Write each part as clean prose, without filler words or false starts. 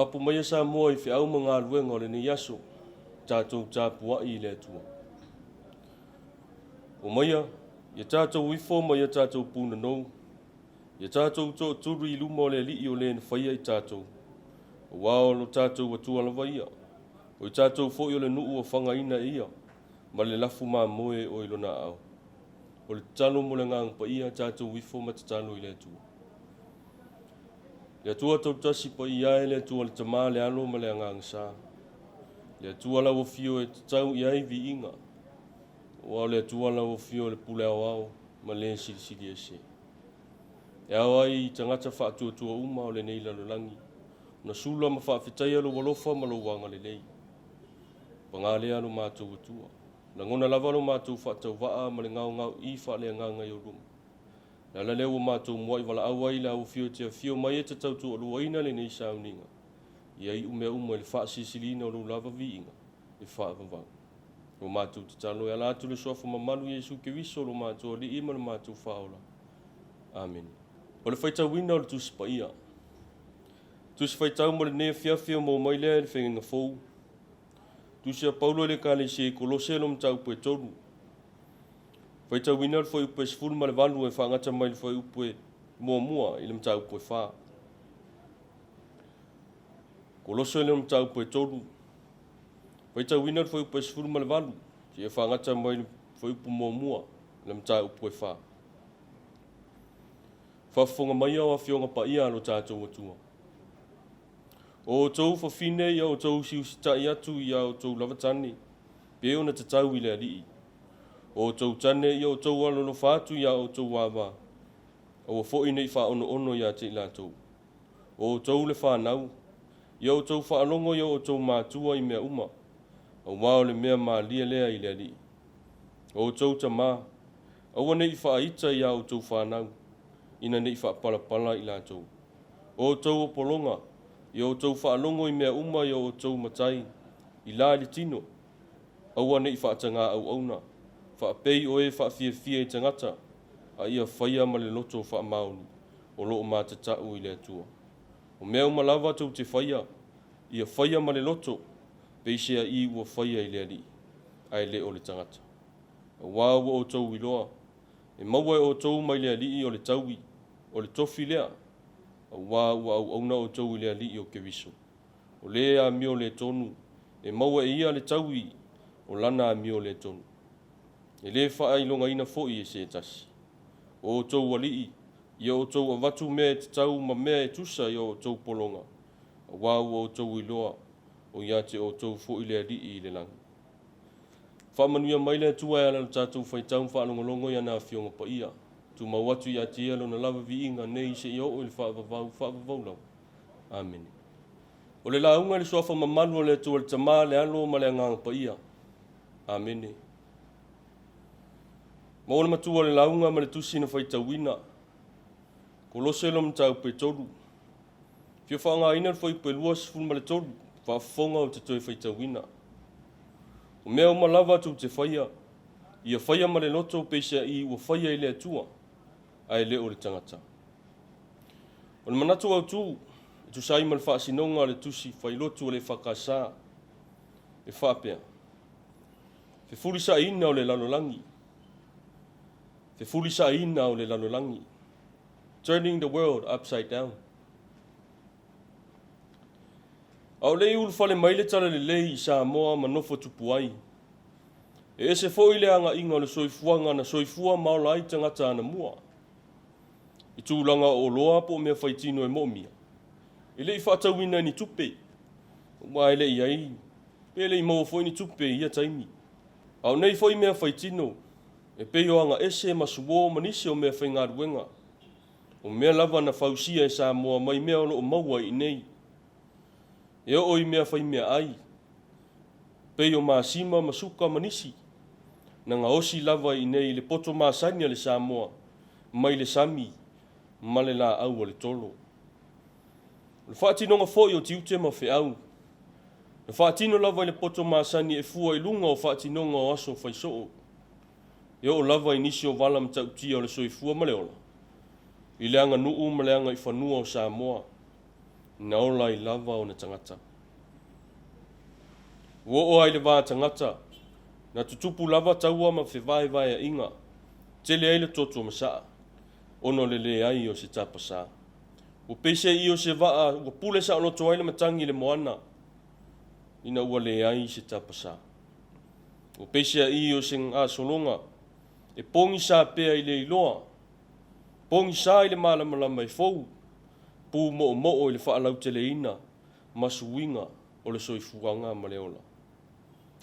Mapu mai sa moa I whiau mga luenga o le ni yaso. Tātou tāpua I le tua. O maia, ia tātou ifo mai ia tātou puna nou. Ia tātou tō turu I luma o le li o le na whaia I tātou. O wao lo tātou atua lawa ia. O I tātou fo I o le nuu o whangaina ia. Ma le lafu mā moe o ilona au. O le talo mo le ngang pa ia tātou ifo ma te talo I le tua. Le tua tau tasi pa ia e le tua le tamā le alo ma le ngang sā. Le tua la o fio e tau ia I vi inga. O le tua la o fio le pule au au ma le sili e se. E au ai tangata whaatua tua uma o le nei lalo langi. Na sula ma whaafetai alo walofa ma lo wanga le lei. Pangale alo mātou atua. Na ngona lava lo mātou whaatau waa ma le ngau I wha le nganga I o ruma. Na la leo mātou mwai wala awai la o fio te fio mai e te tautu o luaina le nei sauninga. Ia I umea uma le wha sisilina o lo lava vi inga. E wha avavang. O mātou te talo e ala atu le soafu mamalu Jesu ke viso lo mātou li ima le mātou whaola. Amen. O le whaitau wina o le tusi pa ia. Tusi whaitau mo le nea whiawhia mo mai lea le whenga fou. Tusi a Paulo le kāle se kolose lo mtau pue toru. Whaitau wina le whai upe sifuru ma le walu e whaangata mai le whai upe mua I le mtau pue wha. Kolose le mtau pue toru. Whaitau wina le whai upe sifuru ma le walu. Se e whaangata mai le whai upe mua le mtau pue wha. Whafonga mai au a whionga pa ia alo tātou atua. O tau whawhine ia o tau siusita I atu ia o tau lawatane. Peo na te tau I le alii. O tau tane ia o tau alono whātu ia o tau wawa. O fōi nei wha ono ia te ilatou. O tau le whanau. Ia o tau whaalongo ia o tau mātua I mea uma. O wao le mea mā lia lea I le alii. O tau ta mā. Awa nei whaita ia o tau whanau. Ina nei whaapalapala I latou. O tau o polonga. Ia o tau whaalongo I mea uma ia o tau matai. I la li tino. Aua nei whaatanga au auna. Whaapei o e whaafia I tangata. A ia whaia ma le loto whaamauni. O loo mā te tau I le atua. O mea uma lava tau te whaia. Ia whaia ma le loto. Peisea I ua whaia I le ali. Ai le o le tangata. A wāua o tau iloa. E maua o tau mai le ali o le taui. O le tofi lea. A wāua au auna o tau I le ali o ke viso. O le a mio le tonu. E maua e ia le taui. O lana a mio le tonu. E le wha ilonga ina fo'i e se tasi. O tau alii. Ia o tau avatu mea te tau ma mea e tusa ia o tau polonga. A wāua o tau iloa. O ia te o tau fo'i le alii I le langi. Whamanuia mai le tua e ala tātou whaitau whaalongolongo ia nā whionga pa ia. Tu mawatu ia te ia lona lava vi inga nei se ia o le whaavavau lau. Amen. O le launga le soafa mamalu o le tua le tamā le alo ma le ngang pa ia. Amen. Ma o le matua le launga ma le tusi na whaitau wina. Kolose lo mtau pe toru. Fio whaanga ina le whai pe luas fun ma le toru. Whaafonga o te toi whaitau wina. O mea o malava tu te whaia. Ia whaia ma le loto peisa I ua whaia I le atua. Ai le o le tangata. O le manatu au tu. E tu sai ma le whaasinonga le tusi whailotu o le whakasā. E whaapea. Fe fulisa ina o le lalolangi. Fe fulisa ina o le lalolangi. Turning the world upside down. Au lei ulu fale maile tala le lei I Samoa ma nofo tupu ai. E se fo I le anga inga o le soifuanga na soifua maola ai tangata ana mua. I tūlanga o loa po mea whaitino e momia. E lei whaatauina ni tupe. Wa ele I ai. Pe lei mau foi ni tupe ia taimi. Au nei foi mea whaitino. E peo anga ese masuo manise o mea whaingaruenga. O mea lava na whausia e Samoa mai mea o loo maua I nei. E o I mea whai mea ai. Peo maasima masuka manisi. Na ngā osi lava I nei le poto maasania le Samoa. Mai le sami. Ma le la au o le tolo. Le whaatinonga foi o tiute ma whi au. Le whaatino lava I le poto maasani e fua I lunga o whaatinonga o aso whaisoo. E o lava I nisi o wala mtautia o le soifua ma le ola. I le anga nuu ma le anga I whanua o Samoa. na ola I lava o na tangata. O ai le vā tangata, na tutupu lava taua ma whewai vai a inga, tele ai le toto masaa, ono le ai o se tapasa. O pese I o se vaa, o pule sa ono toai le matangi le moana, ina ua le ai se tapasa. O pese I o se ngā solonga, e pongi sa pea I le iloa, pongi sa I le malamalama I fou, pu mo I le whaalau tele ina, masuinga o le soifuanga ma le ola.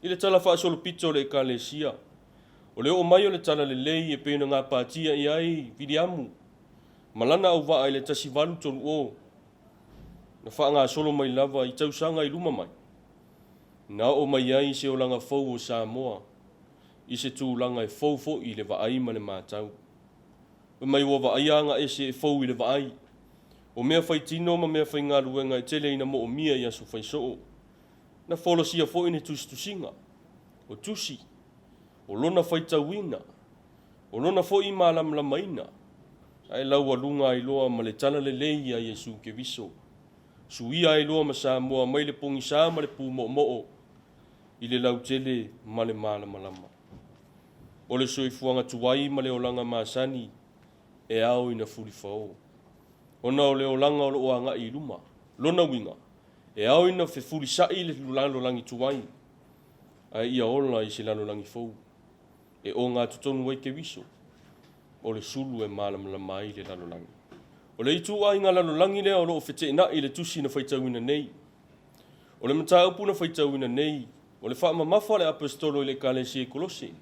I le tala whaasolo pito le ekalesia, o le o mai o le tala le lei e pēna ngā pātia I ai vidiamu, malana au waa I le tasi walu tolu o, na wha ngā solo mai lava I tausanga I luma mai. Na o mai ai se o langa fau o Samoa, I se tūlanga e fau fo I le vaai ma le mātau. O mai ua vaai anga e se e fau I le vaai, o mea whai tino ma mea whai ngā ruenga e tele ina mo o mia I aso whai soo. Na wholosia fo I ne tusinga, o tusi, o lona whai tauina, o lona fo I mālamlamaina, ai lau alunga I loa ma le tala le lei a Yesu ke viso. Suia I loa ma Samoa mai le pongi sa ma le pu mo I le lau tele ma le malamalama. O le soifuanga tuai ma le olanga masani e au ina furi fao. Ona o le olanga o le oanga I luma, lona winga, e au ina fe furi sai le lulalo langi tuai. Ai ia ola I se lalo langi fau. E o ngā tutonu wai ke viso. O le sulu e malamalama I le lalo langi. O le itu ai ngā lalo langi lea o lo o fete ina I le tusi na whaitauina nei. O le mata upu na whaitauina nei. O le wha mafa le apostolo I le Kalesia Kolose.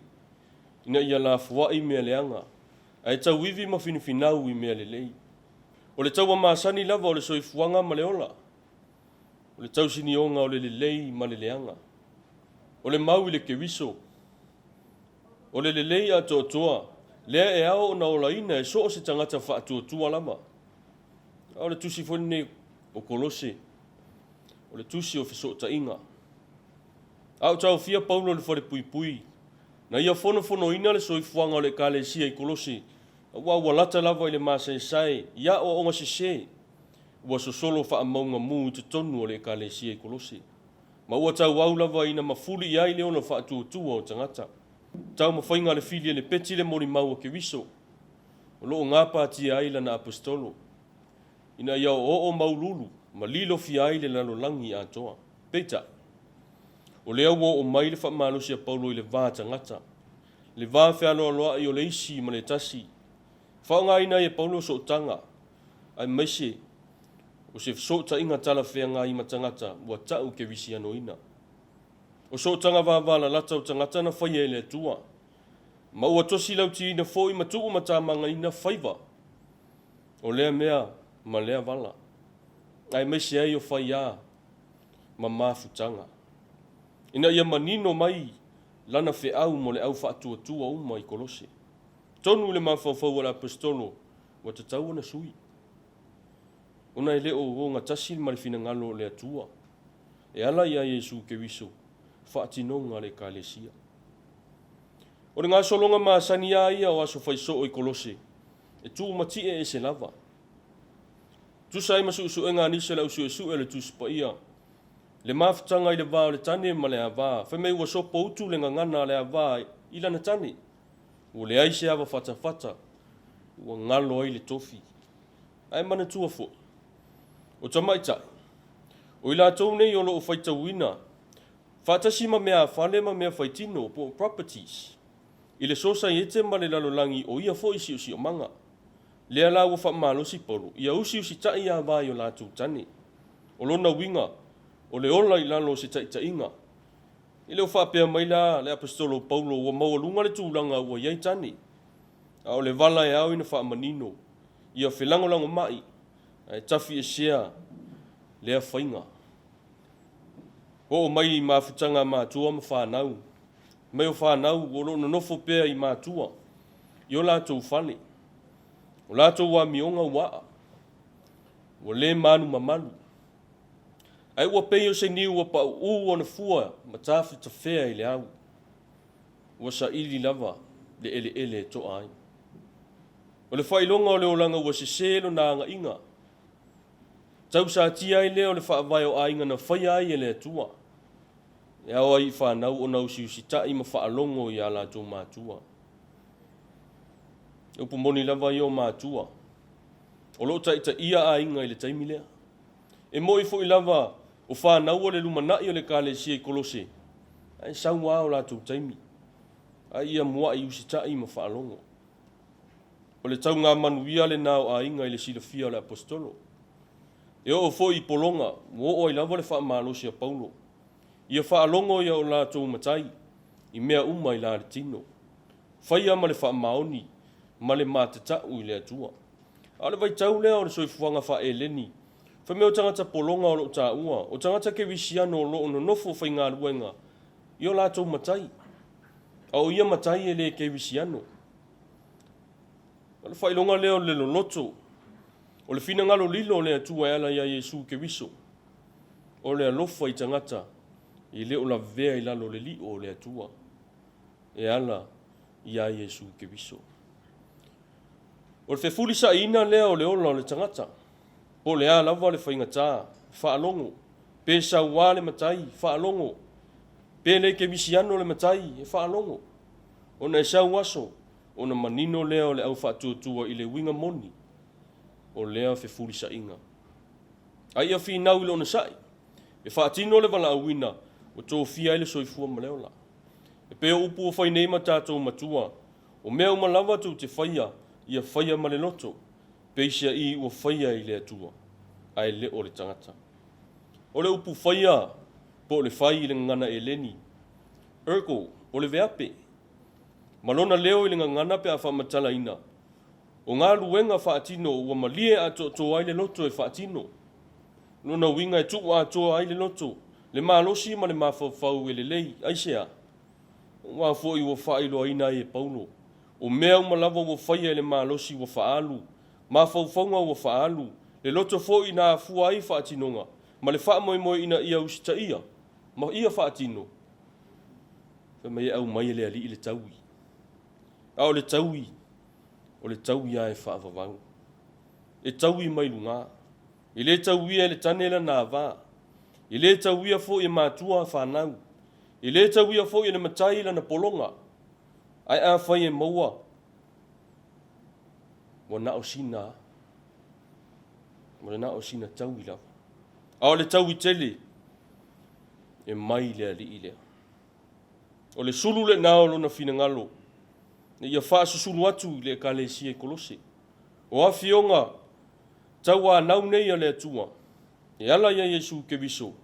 Ina ia la fuai mea leanga. Ai tau wivi ma finifinau I mea le lei. O le tau masani lava o le soifuanga ma le ola. O le tau sinionga o le lei ma le leanga. O le mau I le kewiso. O le lei a toa. Lea e ao na ola ina e so o se tangata wha atua lama. O le tusi fone o Kolose. O le tusi o fiso ta inga. Au tau fia Paulo le fore pui. Na ia fono ina le soifuanga o le Kalesia I Kolose. Ua lata lava I le masai ia o onga se. Ua sosolo wha amaunga mu I te tonu o le Kalesia I Kolose. Ma ua tau au lava ina mafuli ia I le ona wha atua o tangata. Tau mawhainga le filia le peti le mori maua ke viso. O loo ngā pātia ai lana apostolo. Ina ia o maululu, ma lilo fi ai le lalo langi a toa. Peita. O lea ua o mai le whamalosi a Paulo I le vā tangata. Le vā whianoa loa I o le isi ma le tasi. Whaonga ina I Paulo so tanga. Ai maise. O se so ta inga tala whenga I matangata. Ua tau ke visi ano ina. O so tanga vāvala lata o tangata na whai e le tua. Ma ua tosi lau ti ina fo I matuu matamanga ina whaiva. O lea mea, ma lea vala. Ai maise ai o whai a. Ma mafutanga. Ina ia manino mai. Lana fe au mo le au whaatua uma I Kolose. Tonu le mawhawhau ala apostolo. Wa te tau na sui. Una e leo o ngā tasi marifina ngalo le atua. E ala ia Yesu ke viso. Whaatinonga le Kalesia. O le ngā solonga maasani ia o aso whaiso I Kolose. E tū mati e se lava. Tusai masu usu e ngā nisa la usu e le tuspa ia. Le mafutanga I le vā o le tane ma le avā. Whemei ua sopo utu le ngangana le avā I lana tane. O le aise ava fata. Ua ngalo ai le tofi. Ai mana tua fo. O tamaita. O ila tau nei o loo whaita wina. Whatasi ma mea whale ma mea whaitino po properties. I le sosa I ete ma le lalolangi o ia fo isi usi o manga. Lea la ua whamalosi polo. Ia usi tai a vai o la tau tane. O lona winga. O le ola I lalo se taita inga. I leo whapea mai la le apostolo Paulo ua maua le tūlanga ua iai tani. A o le vala e au ina whaamanino. Ia whelangolango mai. E tafi e sea. Lea whainga. O mai I mafutanga mātua ma whanau. Mai o whanau o lo nofo pea I mātua. I o lātou whale. O lātou wa mionga waa. O le manu mamalu. Ai ua pei o se niu ua pa u o na fua ma tafi ta whea I le au. Ua sa ili lava le ele to ai. O le whailonga o le olanga ua se selo na anga inga. tau sa tia i leo le whaavai o ainga na whai ai e le tua. E au ai whanau o nau siu si tai ma whaalongo i ala tō mātua. Upu moni lava i o mātua. O lo ta ia ainga i le taimi lea. E moi fo i lava o whanau o le lumanai o le kāle si e kolose. Ai sau wā o la tō taimi. Ai ia mua i usi tai ma whaalongo. O le tau ngā manuia le nao ainga i le silafia o le apostolo. E o fo i polonga, mo o i lava le whaamalosi a Paulo. Ia whaalongo ia o la tō matai, i mea uma i la le tino. Whaia ma le whaamaoni, ma le mātatau i le atua. A le vai tau lea o le soifuanga wha e leni. Wha mea o tangata polonga o lo ta ua, o tangata ke visiano o lo no nofo whai ngā ruenga, i o la tō matai. A o ia matai e le ke visiano. A le whailonga leo le loloto, o le fina ngalo lilo le atua e ala ia Yesu ke viso. O le alofa i tangata, i leo la vea i lalo le li o le atua. E ala ia Yesu ke viso. O le fefuli sa ina leo le ola o le tangata. O le a lava le whaingata, whaalongo. Pe sa wale matai, whaalongo. Pe le ke visiano le matai, e whaalongo. O na e sa waso, o na manino leo le au whaatuatua i le winga moni. O lea fefuli sa inga. Ai a whinau ilo na sai. E whaatino le wala awina, o tō fia ile soifua maleola. E peo upu o whaineima tātou matua, o mea umalawa tō te whaia, ia whaia ma le loto, peisia i ua whaia i le atua, ai le o le tangata. O le upu whaia, po le whai i le ngana e leni. Ergo, o le veape. Malona leo i le ngana pe a whamatala ina. O ngā luenga whaatino ua malie a tō ai le loto e whaatino. Nona winga e tuku a tō ai le loto, le mālosi ma le mawhawhau e le lei, aisea. Wā fo i ua whailo aina e Paulo. O mea umalawa ua whaia le mālosi ua whaalu, mawhawhonga ua whaalu, le loto fo i nā fua ai whaatinonga, ma le whaamoe ina ia usita ia, ma ia whaatino. Ka mai au mai le ali i le taui. Ao le taui, o le taui a e whaavavau. E taui mai lunga. I le taui e le tanela nā vā. I le taui a fo i mātua whanau. I le taui a fo i le matai la na polonga. Ai a whai e maua. Wa na o sina. Wa na o sina taui la. Ao le taui tele. E mai le ali i lea. O le sulu le nao lo na fina ngalo. Ne ia wha susulu atu le kalesia e kolose. O a fionga, tau a nau nei a le atua. E ala ia Yesu ke viso,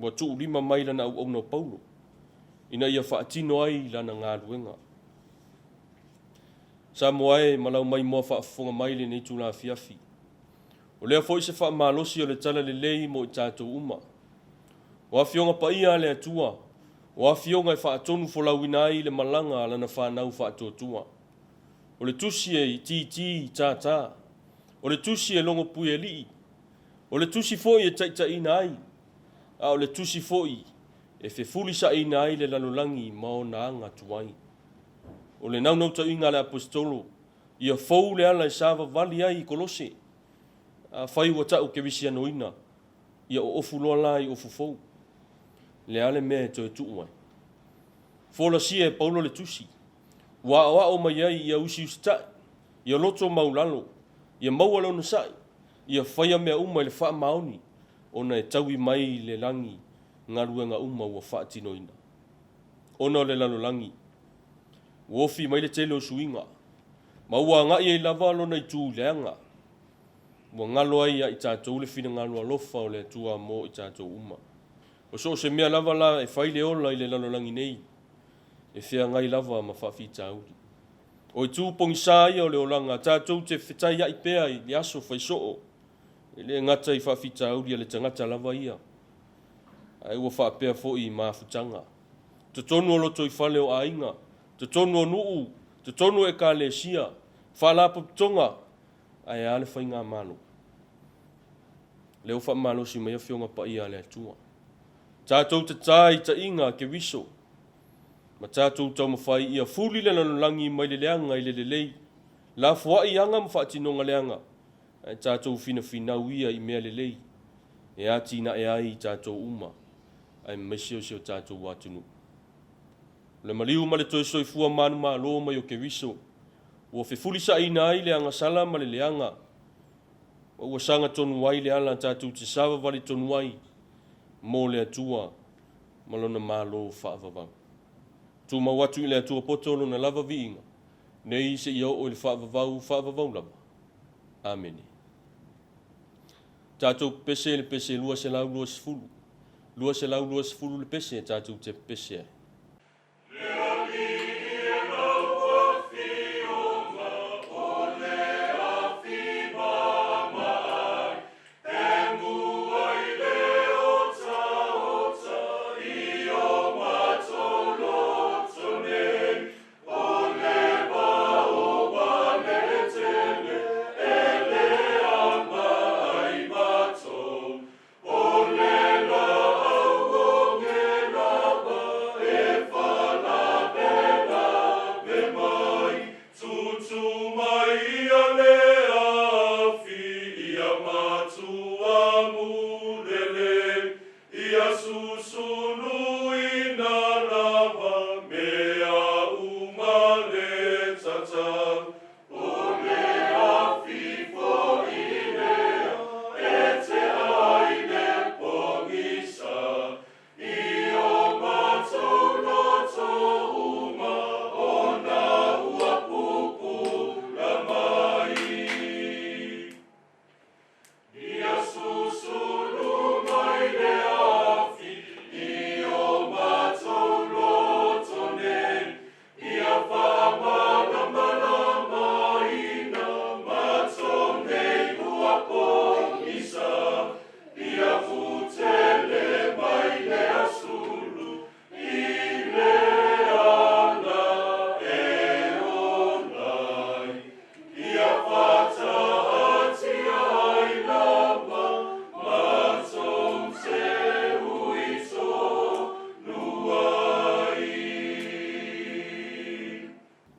wa tuu lima mai lana au na Paulo. Ina ia wha atino ai lana ngā ruenga. Sa moae malau mai mua wha afonga mai le nei tūla fiafi. O lea fo i se wha malosi o le tala le lei mo i tātou uma. O a fionga pa ia le atua. O a fionga e whaatonu folauina ai le malanga lana whanau whaatotua. O le tusi e i ti tā. O le tusi e longo pui e lii. O le tusi foi e taita ina ai. A o le tusi foi e fefuli sa ina ai le lalolangi mao na anga tuai. O le naunau ta inga le apostolo. Ia fau le ala e sava vali ai i kolose. A whai ua tau ke visi anoina. Ia o ofu loa lai ofu fau. Le ale mea e toi tuuai. Fola sia e Paulo le tusi. Wa o mai ai ia usi usitai. Ia loto maulalo. Ia maualo na sai. Ia whaia mea uma le wha maoni. Ona e taui mai le langi. Ngaruenga uma ua wha tinoina. Ona le lalo langi. Wofi mai le tele o suinga. Ma ua ngai e lava lona i tū leanga. Ua ngalo ai a i tātou le fina ngalo alofa o le tua mo i tātou uma. O so se mea lava la e whaile ola i le lalolangi nei. E whea ngai lava ma whawhi tāuri. O i tūpongi sāia o le olanga, tātou te whetai ai pēa i le aso whaisoo. E le ngata i whawhi tāuri a le tangata lava ia. Ai ua whapea fo i mafutanga. Te tonu o loto i whale o ainga. Te tonu o nuu. Te tonu e ka le sia. Whalapa tonga. Ai ale whainga malo. Leo wha malo si mai a whionga pa ia le atua. Tātou te tai ta inga ke viso. Ma tātou tau mawhai ia fuli le lanolangi mai le leanga i le lei. La fua i anga mwha atinonga leanga. Ai tātou fina finau ia i mea le lei. e ati na e ai tātou uma, ai mesio sio tātou watunu. Le maliu ma le toi soifua manu ma lo mai o ke viso, ua fefuli sa ina ai le anga sala ma le leanga, ua sanga tonu wai le ala tātou te sawa vali tonu wai, mo le atua, malona ma lo whaavavau. Tu ma watu i le atua potolo na lava viinga, nei se iau o le whaavavau lava. Amen. Tātou pese le pese lua se lau lua sifulu. Lua se lau lua sifulu le pese, tātou te pese ai.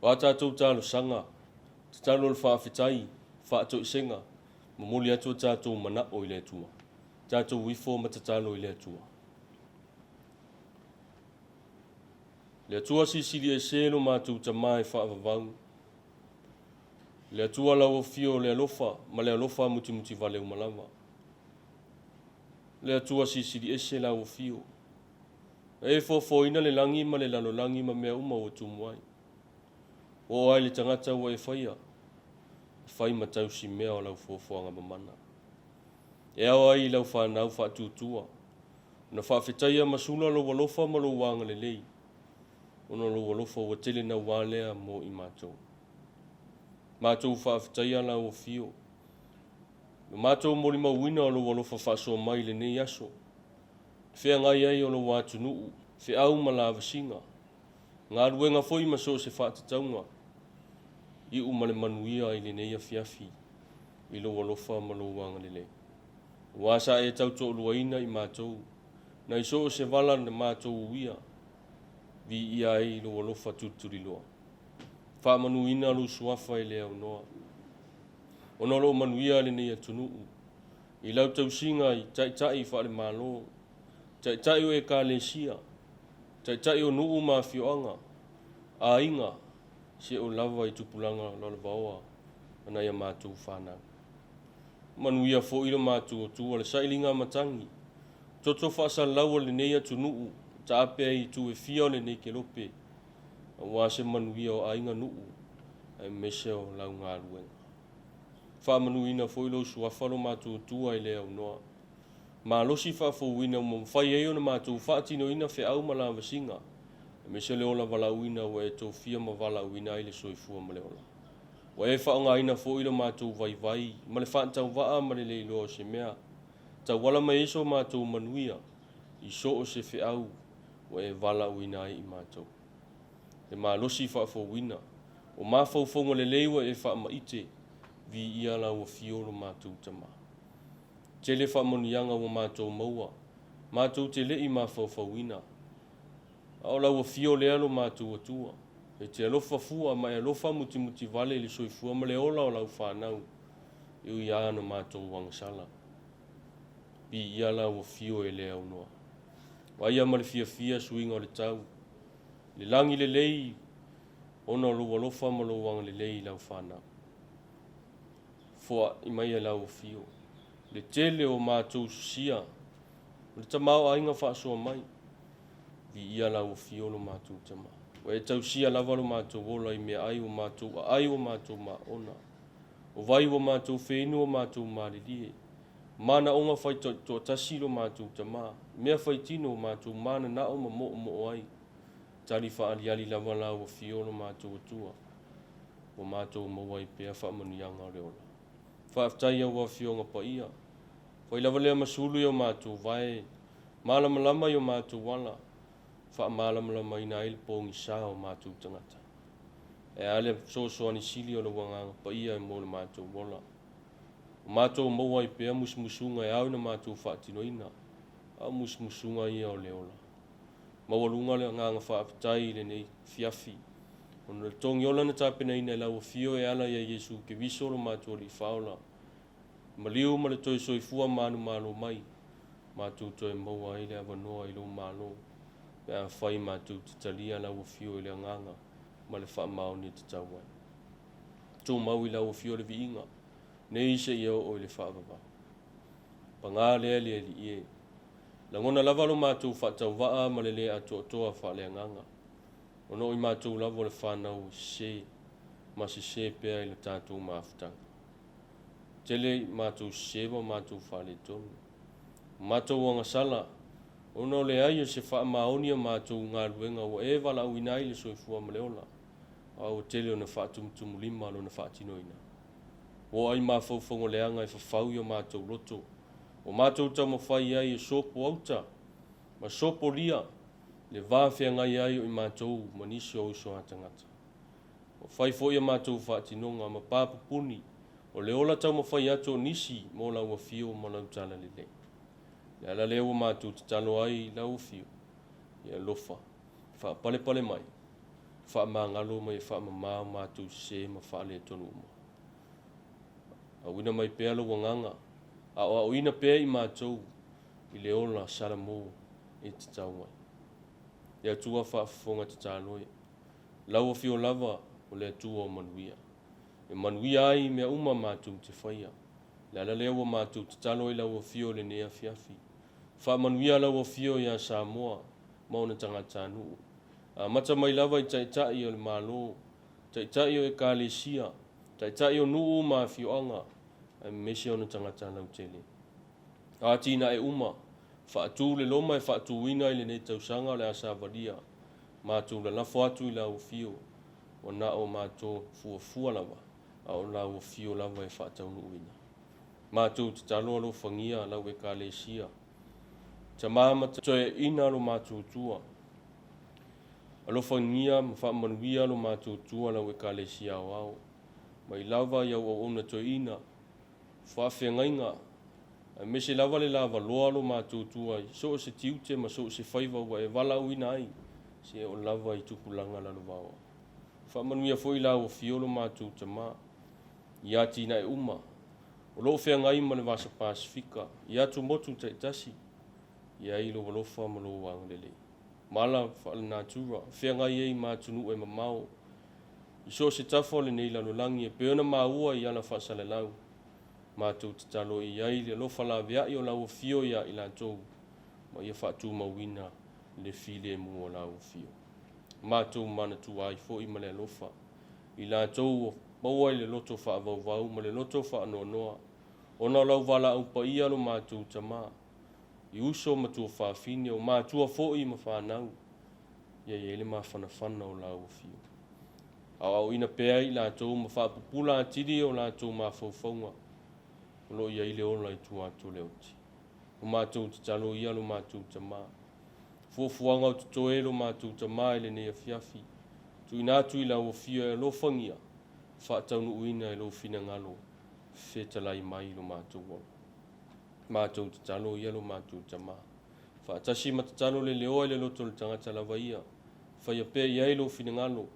Wa tātou tālo sanga, tālo le whaafetai, whaatou isenga, mamuli atu tātou mana o i le atua. Tātou wifo matatalo i le atua. Le atua sisili e selo mātou tamai whaavavau. Le atua lau fio le alofa, ma le alofa muti vale umalawa. Le atua sisili e se lau fio. E foina le langi ma le lalo langi ma mea uma o tumuai. O ai le tangata ua e whaia. Whai matau si mea o lau fofoanga mamana. E au ai lau whanau whaatutua. Na whaafetaia masula lo walofa ma lo wanga le lei. Ono lo walofa ua tele na walea mo i mātou. Mātou whaafetaia lau o fio. No mātou mori mauina o lo walofa whaasoa mai le nei aso. Whea ngai ai o lo wātu nuu. Whea au ma la vasinga. Ngā ruenga foi maso se whaatataunga. I umale manuia i le neia fiafi. I lo walofa ma lo wanga lele. Wasa e tau tō luaina i mātou. Na iso se vala na mātou uia. Vi ia i lo walofa tuturi loa. Wha manuina lo suafa i le au noa. Ono lo manuia le neia tunuu. I lau tau singa i tai wha le malo. Tai o e ka le sia. Tai o nuu ma fioanga. A inga. Se o lava i tupulanga lola vaoa. Ana ia mātou whanau. Manuia fo ilo mātou o tua le sailinga matangi. Toto whaasa laua le neia tunuu. Ta apea i tu e fia le nei ke lope. A wase manuia o a inga nuu. Ai mese o lau ngā ruenga. Wha manuina fo ilo suafalo mātou o tua i lea unoa. Ma losi wha fo wina mo mwhai eo na mātou whaatino ina whe au mala wasinga. Me se leola wala uina wa e tō fia ma wala uina i le soifua ma leola. Wa e whaonga ina fo ilo mātou vai, ma le whaantau waa ma le leilo o se mea. Tau wala mai eso mātou manuia, i so o se whe au, wa e wala uina i mātou. E mā losi wha fo wina, o mā whauwhaunga le leiwa e wha ma ite, vi ia la o fiolo mātou tama. Te le wha monianga o mātou maua, mātou te le i mā whauwhauina, au lau fio le alo mātou atua. E te alofa fua mai alofa muti vale le soifua ma le ola o lau whanau. Iu ia ana mātou wangasala. pi ia la ua fio e le au noa. Wa ia ma le fia suinga o le tau. Le langi le lei, ona lo walofa ma lo wang le lei lau whanau. Fua i mai e lau fio. Le tele o mātou susia, le tamau ainga whaasua mai, vi ia lau fio lo mātou tamau. Wa e tau sia lava lo mātou wola i mea ai o mātou ma ona. O vai o mātou whenu o mātou mālilie. Mana onga whai to tasi lo mātou tamau. Mea whai tino o mātou mana na o mo ai. Tari wha ali lava lau o fio lo mātou atua. O mātou mawai pea wha manianga reola. Wha aftai au a fio ngapa ia. Whai lava lea masulu i o mātou vai. Malamalama i o mātou wala. Wha malamalama ina ele pōngi sā o mātou tangata. E ale soani sili o le wanganga pa ia e mo le mātou wala. O mātou mawai pea musmusunga e au na mātou whaatinoina. A musmusunga ia o leola. Mawalunga le nganga whaapatai le nei fiafi. Ono le tongi ola na tāpena ina e lau fio e ala ia Yesu ke viso lo mātou li whaola. Maliu ma le toi soifua manu malo mai. Mātou toi maua ile awanoa ilo malo. Pea whai mātou titalia lau fio ile nganga. Ma le wha mao ni te tauai. Tō mau i lau fio le vi inga. Nei isa ia o le wha ababa. Pangā lea lea li ie. Langona lava lo mātou whaatau waa ma le lea atoa wha lea nganga. Ono i mātou lava le whanau se. Ma se pea i le tātou maafutanga. Tele mātou sewa mātou wha le tonu. Mātou wanga sala. Ono le aia se wha maonia mātou ngā luenga o e wala au inai le soifua ma leola. Au tele o na whaatumtumu lima lo na whaatinoina. O ai mawhauwhongo leanga i whawhau i o mātou loto. O mātou tau mawhai ai e sopo auta. Ma sopo lia. Le vāwhea ngai ai o i mātou manisi o uso atangata. O whaifo i a mātou whaatinonga ma pāpupuni. O le ola tau mawhai ato nisi mo lau a fio mo lau tala le le. Le ala leo mātou te talo ai lau fio. Ia lofa. Wha pale mai. Wha mangalo mai wha mamau mātou se ma wha le tonu uma. A wina mai pea lo wanganga. A o ina pea i mātou. I le ola salamo e te tau mai. Ia tua wha fonga te talo e. Lau fio lava o le tua o manuia. E manuia ai mea uma mātou te whaia. Le ala leo mātou te talo i lau fio le nea fiafi. Wha manuia lau fio ia Samoa. Mauna tangata nuu. Mata mai lava i taitai o le malo. Taitai o e kālesia. Taitai o nuu ma fioanga. E mesi o na tangata lau tele. A tina e uma. Whaatu le loma e whaatu wina i le ne tausanga le asa varia. Mātou le lafo atu i lau fio. O na o mātou fua lava. A o lau fio lava e whaatau nuu wina. Mātou te talo alo whangia lau e kālesia. Ta mama toe ina lo mātou tua. Alo whangia ma whaamanuia lo mātou tua lau e kālesia o au. Mai lava iau o ona toe ina. Whawhia ngainga. Me se lava le lava loa lo mātou tua. So se tiute ma so se whaiva ua e wala uina ai. Se o lava i tukulanga lalo wawa. Whaamanuia foi lau o fiolo mātou ta maa. Ia tina e uma. O loo whea ngai ma le vasa Pasifika. Ia tu motu taitasi. Ia ilo walofa ma loo wangalele. Mala whaale natura. Whea ngai ei mātunu e mamao. I so se tafo le nei lalo langi e peona maua i ana whaasale lau. Mātou te talo i ai le lofa la vea i o lau fio ia i la tou. Ma ia whaatu mawina le file e mua lau fio. Mātou mana tu ai fo i ma le lofa. I la tou maua i le loto wha vau ma le loto wha anoa noa. Ona lau wala au pa ia lo mātou tama. I uso matua whaafine o mātua fo i ma whanau. Ia i ele ma whanawhana o lau fio. Au ina pea i la tou ma whaapupula atiri o la tou ma whauwhaunga. Lo ia i le ola i tua atu leoti. O mātou te talo ia lo mātou tama. Fuafuanga o tutoe lo mātou tama i le nea fiafi. Tu inatu i la o fio e lo whangia. Whaataunu uina e lo fina ngalo. Whetalai mai lo mātou wala. Mātou te talo ia lo mātou tama. Whaatasi ma te talo le leo e le loto le tangata lava ia. Whaia pe ia i lo fina ngalo.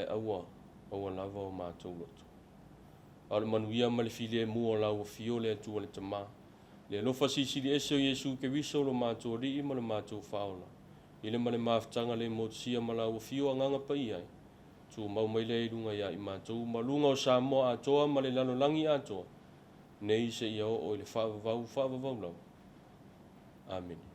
Aua lava o mātou loto. Au le manuia ma le file e mua lau o fio le atua le tama. Le lo fasisi di ese Yesu ke viso lo mato ri ma lo mato faula. Ile male maftanga le mo sia mala o fio nganga pa ia. Tu mau mai le lunga ia i mato malunga o samo a toa male lano langi a toa. Nei se ia o le fa vau lau. Amen.